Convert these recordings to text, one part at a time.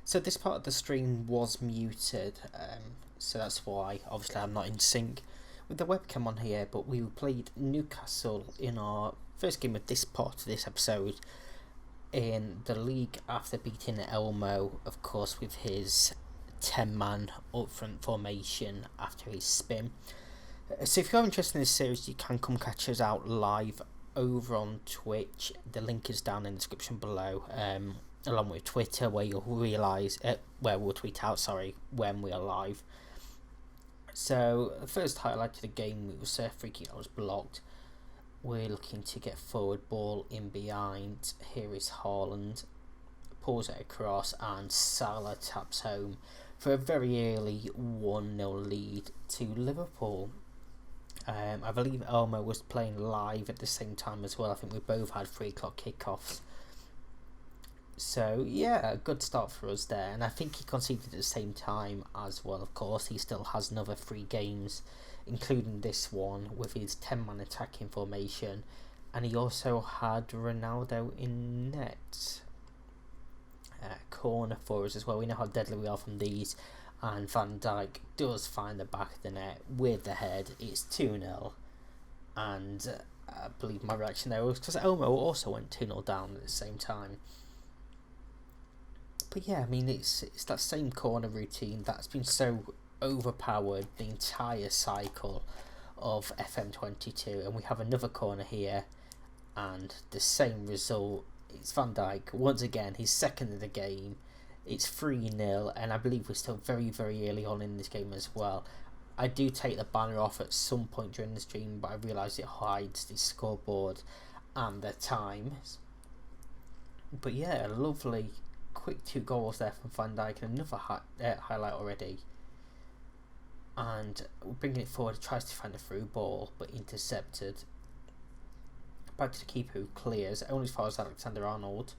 So this part of the stream was muted, so that's why obviously I'm not in sync with the webcam on here. But we played Newcastle in our first game of this part of this episode in the league after beating Elmo, of course, with his 10-man up front formation after his spin. So if you're interested in this series, you can come catch us out live over on Twitch. The link is down in the description below, along with Twitter, where you'll realise where we'll tweet out. When we are live. So the first highlight of the game was a free kick that was blocked. We're looking to get forward, ball in behind. Here is Haaland, pulls it across, and Salah taps home for a very early 1-0 lead to Liverpool. I believe Elmo was playing live at the same time as well. I think we both had 3 o'clock kickoffs. So yeah, a good start for us there. And I think he conceded at the same time as well, of course. He still has another 3 games, including this one, with his 10-man attacking formation. And he also had Ronaldo in net. Corner for us as well. We know how deadly we are from these. And Van Dijk does find the back of the net with the head. It's 2-0. And I believe my reaction there was because Elmo also went 2-0 down at the same time. But yeah, I mean, it's that same corner routine that's been so overpowered the entire cycle of FM22. And we have another corner here. And the same result. It's Van Dijk. Once again, he's second in the game. It's 3-0, and I believe we're still very, very early on in this game as well. I do take the banner off at some point during the stream, but I realise it hides the scoreboard and the times. But yeah, lovely, quick 2 goals there from Van Dijk, and another highlight already. And bringing it forward, tries to find a through ball, but intercepted. Back to the keeper who clears, only as far as Alexander-Arnold.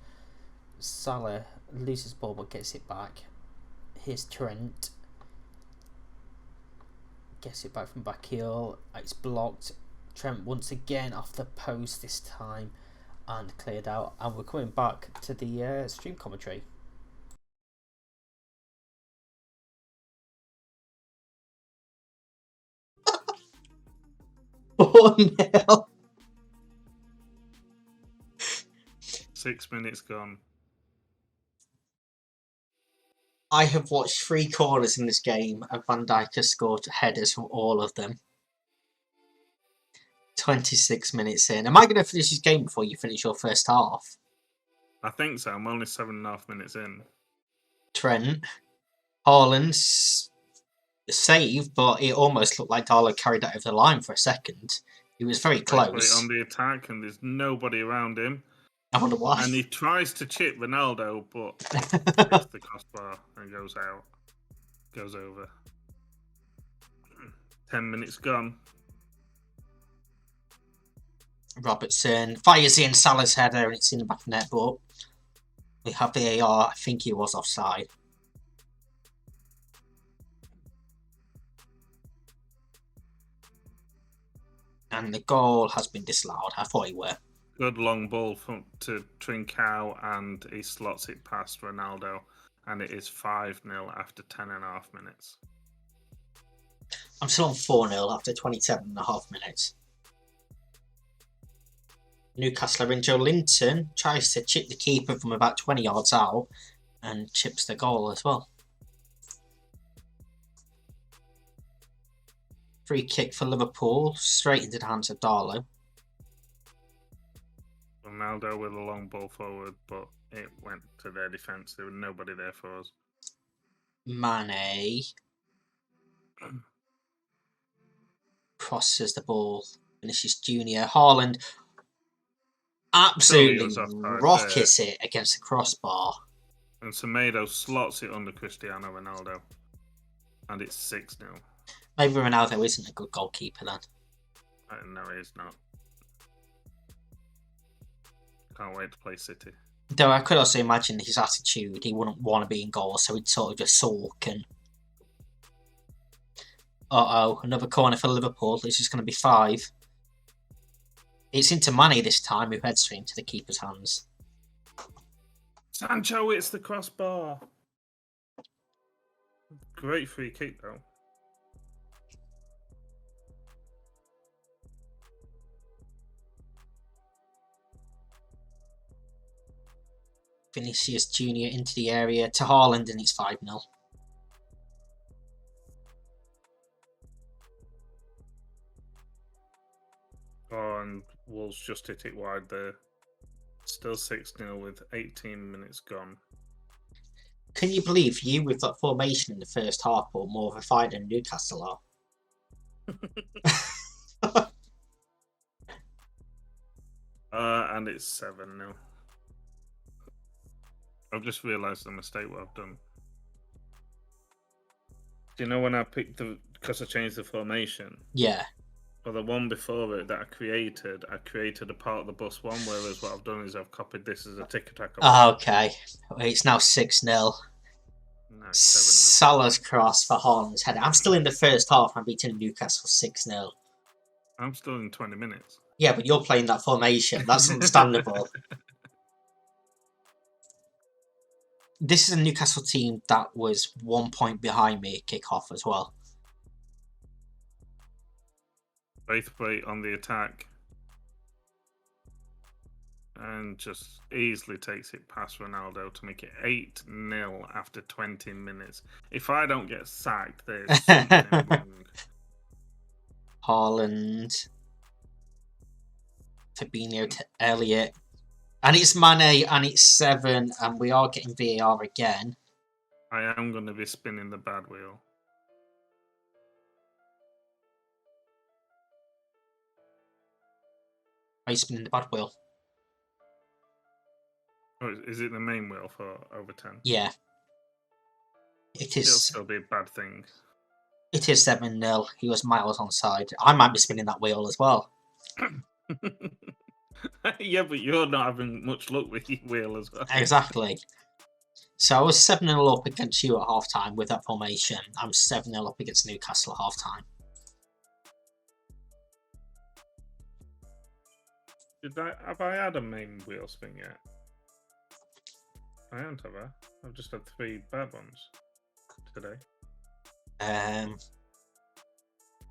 Salah loses ball but gets it back. Here's Trent. Gets it back from Bakil. It's blocked. Trent once again off the post this time and cleared out. And we're coming back to the stream commentary. Oh no! 6 minutes gone. I have watched 3 corners in this game, and Van Dijk has scored headers from all of them. 26 minutes in. Am I going to finish this game before you finish your first half? I think so. I'm only 7.5 minutes in. Trent. Haaland's save, but it almost looked like Darlow carried that over the line for a second. He was very close. Put it on the attack, and there's nobody around him. I wonder why. And he tries to chip Ronaldo, but hits the crossbar and goes out. Goes over. 10 minutes gone. Robertson fires in Salah's header, and it's in the back of the net, but we have VAR. I think he was offside. And the goal has been disallowed. I thought he were. Good long ball to Trincao, and he slots it past Ronaldo, and it is 5-0 after 10.5 minutes. I'm still on 4-0 after 27.5 minutes. Newcastle in Joe Linton tries to chip the keeper from about 20 yards out and chips the goal as well. Free kick for Liverpool, straight into the hands of Darlow. Ronaldo with a long ball forward, but it went to their defence. There was nobody there for us. Mane crosses the ball. Vinicius Junior. Haaland absolutely rockets it against the crossbar. And Semedo slots it under Cristiano Ronaldo. And it's 6-0. Maybe Ronaldo isn't a good goalkeeper then. No, he's not. Can't wait to play City. Though I could also imagine his attitude, he wouldn't want to be in goal, so he'd sort of just sulk and... another corner for Liverpool. This is going to be 5. It's into Mane this time, who heads straight into the keeper's hands. Sancho hits the crossbar. Great free kick though. Vinicius Junior into the area to Haaland, and it's 5-0. Oh, and Wolves just hit it wide there. Still 6-0 with 18 minutes gone. Can you believe you, with that formation in the first half, put more of a fight than Newcastle are? And it's 7-0. I've just realised the mistake what I've done. Do you know when I picked because I changed the formation? Yeah. Well, the one before it that I created a part of the bus one, whereas what I've done is I've copied this as a tick-attack. Oh, okay. It's now 6-0. No, it's 7-0. Salah's cross for Haaland's header. I'm still in the first half. I'm beating Newcastle 6-0. I'm still in 20 minutes. Yeah, but you're playing that formation. That's understandable. This is a Newcastle team that was 1 point behind me at kick-off as well. Braithwaite on the attack. And just easily takes it past Ronaldo to make it 8-0 after 20 minutes. If I don't get sacked, there's something wrong. Haaland. Fabinho to Elliott. And it's Mane, and it's 7, and we are getting VAR again. I am going to be spinning the bad wheel. Are you spinning the bad wheel? Oh, is it the main wheel for over 10? Yeah. It is. It'll still be a bad thing. It is 7-0. He was miles onside. I might be spinning that wheel as well. Yeah, but you're not having much luck with your wheel as well. Exactly. So I was 7-0 up against you at half time with that formation. I'm 7-0 up against Newcastle at half time. Have I had a main wheel spin yet? I haven't, have I? I've just had 3 bad ones today.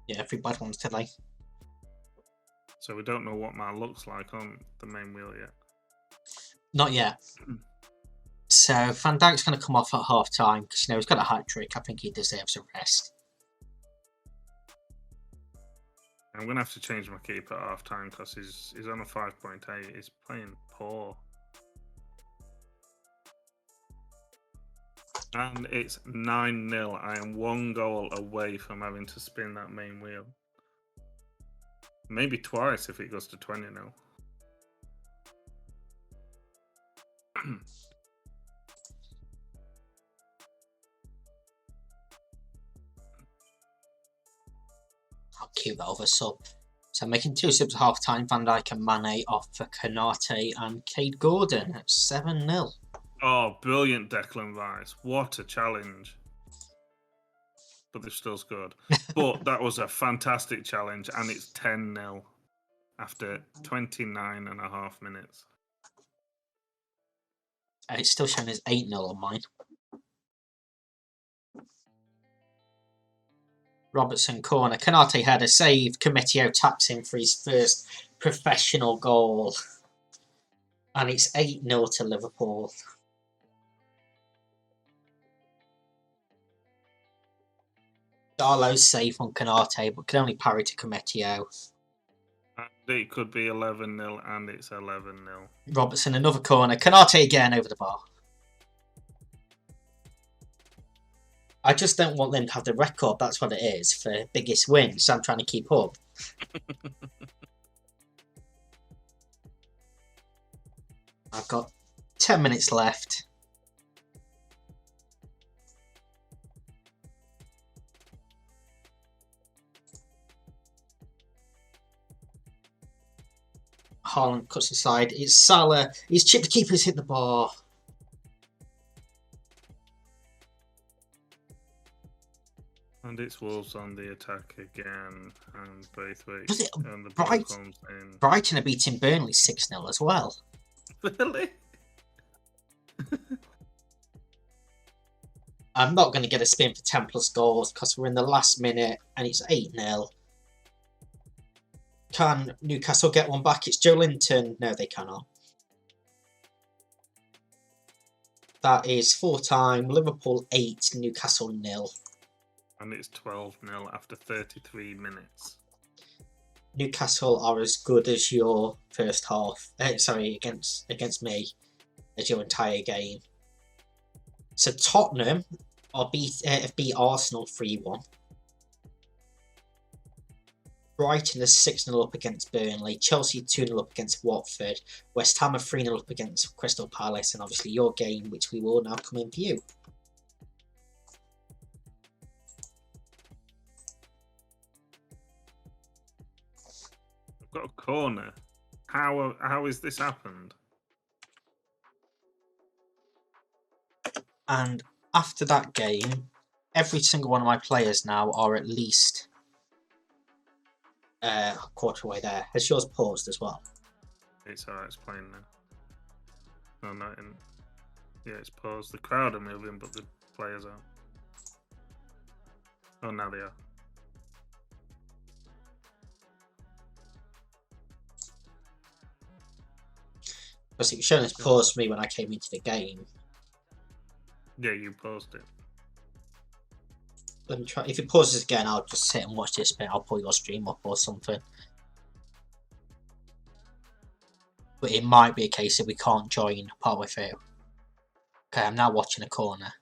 Yeah, 3 bad ones today. So we don't know what mine looks like on the main wheel yet. Not yet. So Van Dijk's going to come off at half time because he's got a hat trick. I think he deserves a rest. I'm going to have to change my keeper at half time because he's on a 5.8. He's playing poor. And it's 9-0. I am 1 goal away from having to spin that main wheel. Maybe twice if it goes to 20 now. I'll cue that over sub. So I'm making 2 subs at half time. Van Dijk and Mane off for Konate and Cade Gordon at 7-0. Oh, brilliant Declan Rice. What a challenge. But they've still scored. But that was a fantastic challenge, and it's 10-0 after 29.5 minutes. It's still showing as 8-0 on mine. Robertson corner. Konate had a save. Cometio taps in for his first professional goal. And it's 8-0 to Liverpool. Darlow's safe on Konate, but can only parry to Cometio. And it could be 11-0, and it's 11-0. Robertson, another corner. Konate again over the bar. I just don't want them to have the record, that's what it is, for biggest win, so I'm trying to keep up. I've got 10 minutes left. Haaland cuts aside. It's Salah. He's chipped the keeper's hit the bar. And it's Wolves on the attack again, and Braithwaite. Was it and the ball comes in. Brighton are beating Burnley 6-0 as well. Really? I'm not going to get a spin for 10 plus goals because we're in the last minute and it's 8-0. Can Newcastle get one back? It's Joe Linton. No, they cannot. That is full-time. Liverpool 8, Newcastle 0. And it's 12-0 after 33 minutes. Newcastle are as good as your first half. Against me, as your entire game. So Tottenham have beat Arsenal 3-1. Brighton is 6-0 up against Burnley. Chelsea 2-0 up against Watford. West Ham are 3-0 up against Crystal Palace. And obviously your game, which we will now come in view. I've got a corner. How has this happened? And after that game, every single one of my players now are at least a quarter way there. Has yours paused as well? It's alright, it's playing now. No, not in. Yeah, it's paused. The crowd are moving, but the players aren't. Oh, now they are. Because it was showing as paused for me when I came into the game. Yeah, you paused it. Let me try. If it pauses again, I'll just sit and watch this bit. I'll pull your stream up or something. But it might be a case that we can't join partway through. Okay, I'm now watching a corner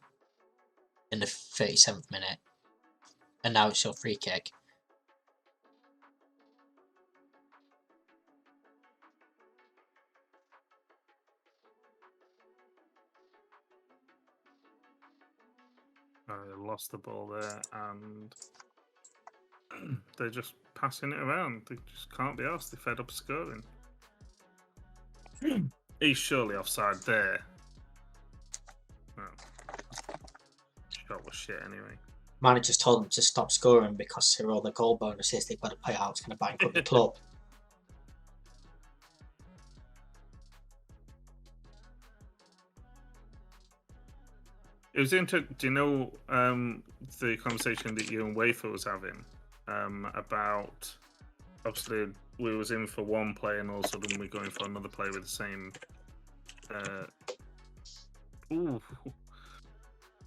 in the 37th minute. And now it's your free kick. They lost the ball there, and they're just passing it around. They just can't be asked. They're fed up scoring. He's surely offside there. Oh. Shot was shit anyway. Managers told them to stop scoring because through all the goal bonuses they've got to pay out. It's going to bankrupt the club. It was interesting. Do you know the conversation that you and Wafer was having about? Obviously, we was in for one player, and all of a sudden we're going for another player with the same.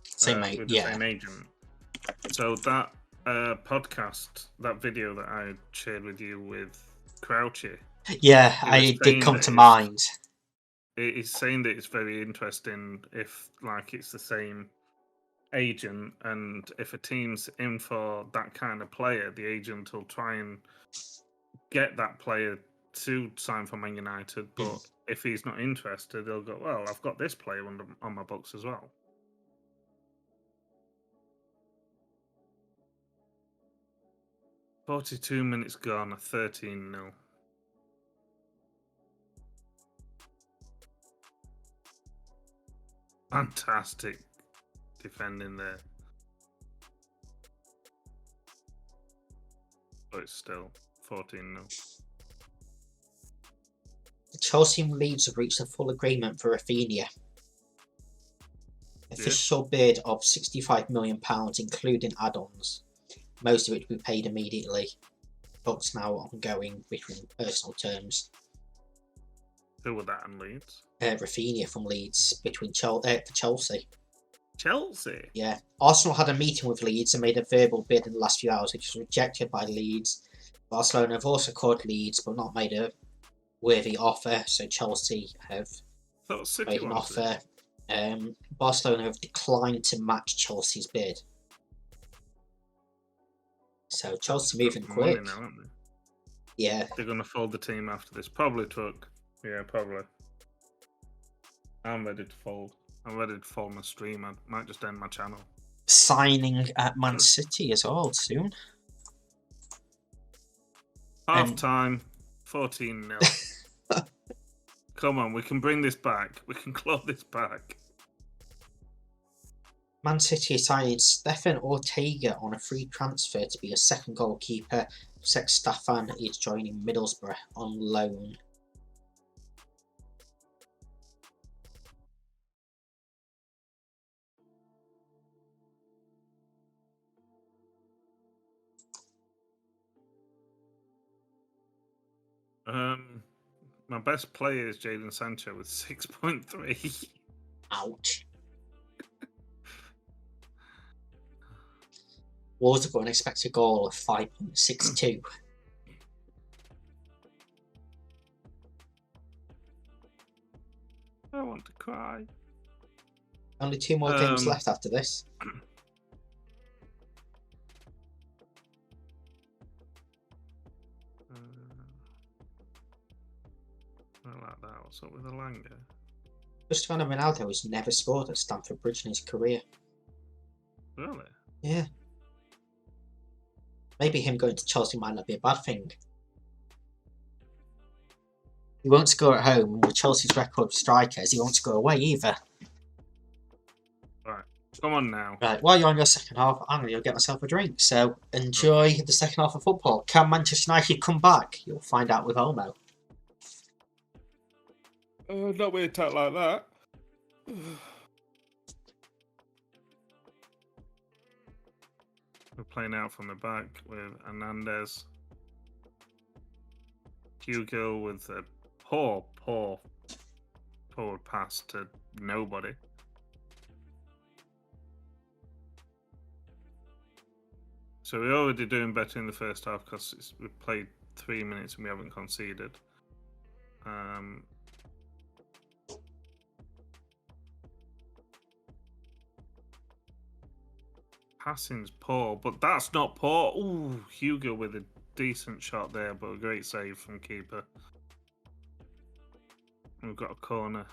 Same mate, with the yeah. same agent. So that podcast, that video that I shared with you with Crouchy. Yeah, I did come to mind. It's saying that it's very interesting if like it's the same agent, and if a team's in for that kind of player, the agent will try and get that player to sign for Man United, but if he's not interested, they'll go, well, I've got this player on my books as well. "42 minutes gone, 13-0. Fantastic defending there. But it's still 14-0. Chelsea and Leeds have reached a full agreement for Rafinha. Official bid of £65 million, including add-ons, most of which we paid immediately. Talks now ongoing between personal terms. Who were that in Leeds? Rafinha from Leeds for Chelsea. Chelsea? Yeah. Arsenal had a meeting with Leeds and made a verbal bid in the last few hours, which was rejected by Leeds. Barcelona have also called Leeds, but not made a worthy offer, so Chelsea have made an offer. Barcelona have declined to match Chelsea's bid. So Chelsea moving quick. Now, aren't they? Yeah. They're going to fold the team after this. Probably took. Yeah, probably. I'm ready to fold. I'm ready to fold my stream. I might just end my channel. Signing at Man City as well soon. Half time, 14-0. Come on, we can bring this back. We can claw this back. Man City signed Stefan Ortega on a free transfer to be a second goalkeeper. Sex Staffan is joining Middlesbrough on loan. My best player is Jadon Sancho with 6.3. Ouch. Wolves have got an expected goal of 5.62. I want to cry. Only 2 more games left after this. I like that. What's up with Alanga? Cristiano Ronaldo has never scored at Stamford Bridge in his career. Really? Yeah. Maybe him going to Chelsea might not be a bad thing. He won't score at home, and with Chelsea's record of strikers, he won't score away either. Right. Come on now. Right, while you're on your second half, I'm going to go get myself a drink. So enjoy the second half of football. Can Manchester United come back? You'll find out with Elmo. Not with a attack like that. We're playing out from the back with Hernandez. Hugo with a poor forward pass to nobody. So we're already doing better in the first half because we've played 3 minutes and we haven't conceded. Passing's poor, but that's not poor. Ooh, Hugo with a decent shot there, but a great save from keeper. We've got a corner.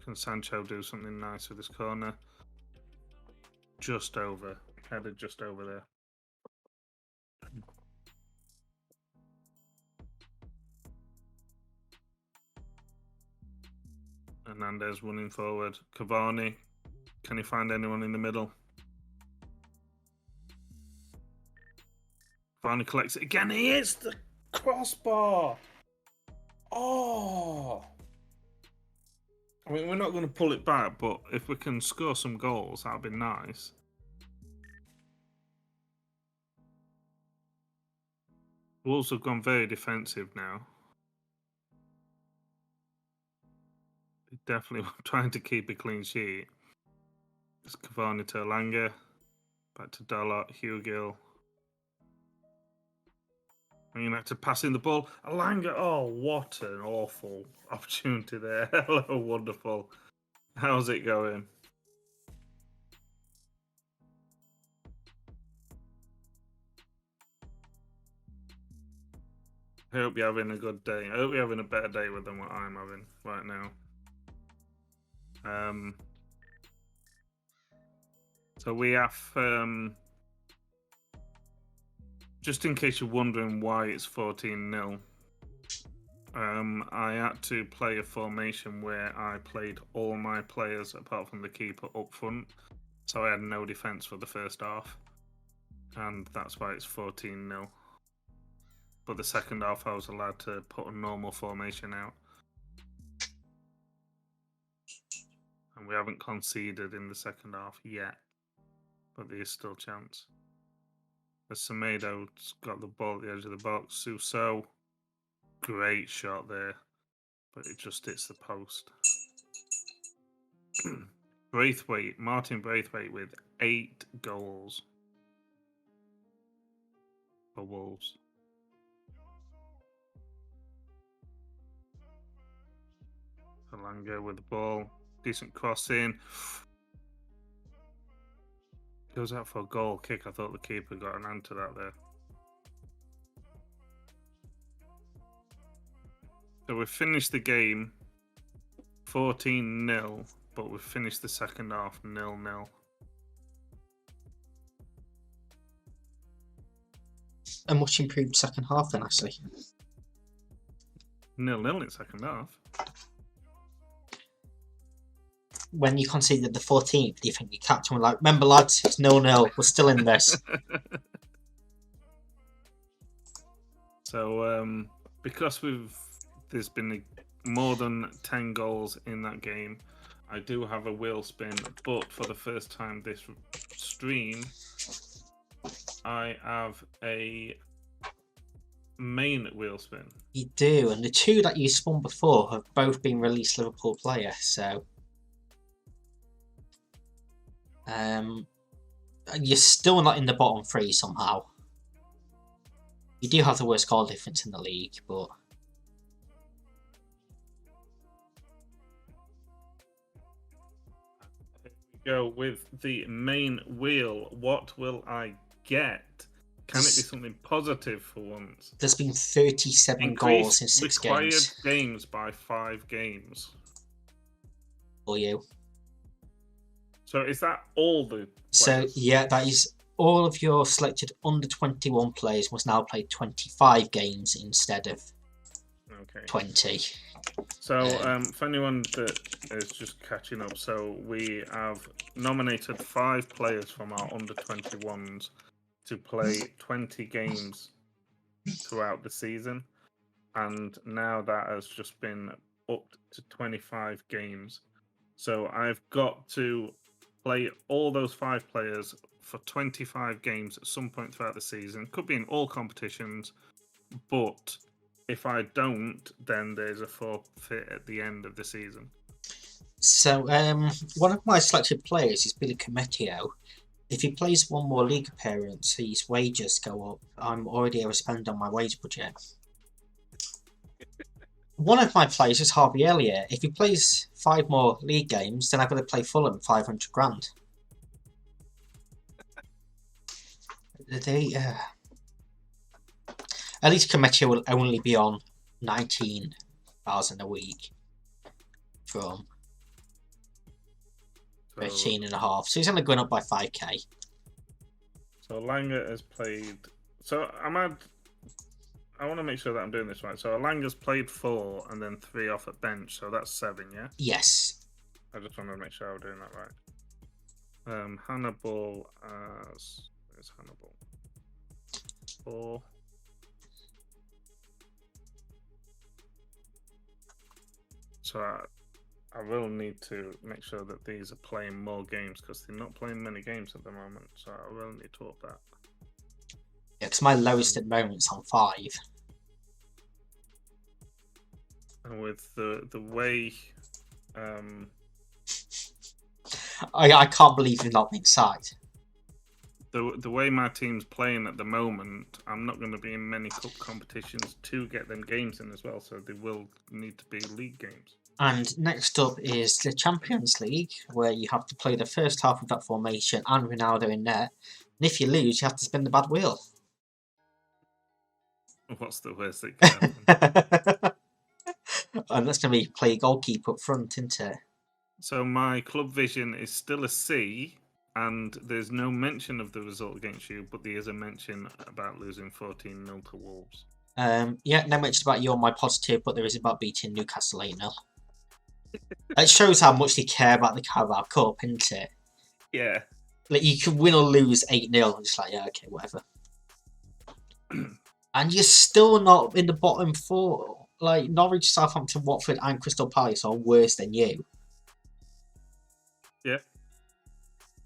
Can Sancho do something nice with this corner? Just over. Headed just over there. Hernandez running forward. Cavani. Can he find anyone in the middle? Cavani collects it again. He hits the crossbar. Oh. I mean, we're not going to pull it back, but if we can score some goals, that'd be nice. Wolves have gone very defensive now. They're definitely trying to keep a clean sheet. It's Cavani to Alanga. Back to Dalot, Hugill. And you have to pass in the ball. Alanga, oh, what an awful opportunity there. Hello, wonderful. How's it going? I hope you're having a good day. I hope you're having a better day than what I'm having right now. So we have, just in case you're wondering why it's 14-0, I had to play a formation where I played all my players apart from the keeper up front. So I had no defence for the first half. And that's why it's 14-0. But the second half I was allowed to put a normal formation out. And we haven't conceded in the second half yet. But there is still a chance. As Semedo's got the ball at the edge of the box. Suso, great shot there. But it just hits the post. Braithwaite, Martin Braithwaite with 8 goals for Wolves. Alanga with the ball. Decent cross in. Goes out for a goal kick. I thought the keeper got an hand to that there. So we've finished the game 14-0, but we've finished the second half 0-0. A much improved second half then, Ashley. 0-0 in second half. When you conceded the 14th, do you think your captain was like, remember lads, it's 0-0, we're still in this? So, because there's been more than 10 goals in that game, I do have a wheel spin, but for the first time this stream, I have a main wheel spin. You do, and the two that you spun before have both been released Liverpool player, so you're still not in the bottom three somehow. You do have the worst goal difference in the league, but here we go with the main wheel. What will I get? Can it be something positive for once? There's been 37 goals in 6 required games. Games by 5 games. For you. So is that all the players? So, yeah, that is all of your selected under 21 players must now play 25 games instead of 20. So, for anyone that is just catching up, so we have nominated 5 players from our under 21s to play 20 games throughout the season, and now that has just been upped to 25 games. So I've got to play all those 5 players for 25 games at some point throughout the season. Could be in all competitions, but if I don't, then there's a forfeit at the end of the season. So, one of my selected players is Billy Cometio. If he plays one more league appearance, his wages go up. I'm already overspent on my wage budget. One of my players is Harvey Elliott. If he plays 5 more league games, then I've got to play Fulham 500 grand. At least Cometio will only be on 19,000 a week from 13 and a half. So he's only going up by 5k. So Langer has played. So I want to make sure that I'm doing this right. So Langer's played 4 and then 3 off at bench. So that's 7, yeah? Yes. I just want to make sure I'm doing that right. Hannibal as. Where's Hannibal? 4. So I will need to make sure that these are playing more games because they're not playing many games at the moment. So I will need to up that. Yeah, because my lowest at the moment is on 5. And with the way, I can't believe you've not been sacked. the way my team's playing at the moment, I'm not going to be in many cup competitions to get them games in as well. So they will need to be league games. And next up is the Champions League, where you have to play the first half of that formation and Ronaldo in net. And if you lose, you have to spin the bad wheel. What's the worst that can happen? And that's going to be play goalkeeper up front, isn't it? So my club vision is still a C, and there's no mention of the result against you, but there is a mention about losing 14-0 to Wolves. Yeah, no mention about you on my positive, but there is about beating Newcastle 8-0. It shows how much they care about the Carabao Cup, isn't it? Yeah. Like, you can win or lose 8-0, and just like, yeah, okay, whatever. And you're still not in the bottom 4. Like, Norwich, Southampton, Watford and Crystal Palace are worse than you.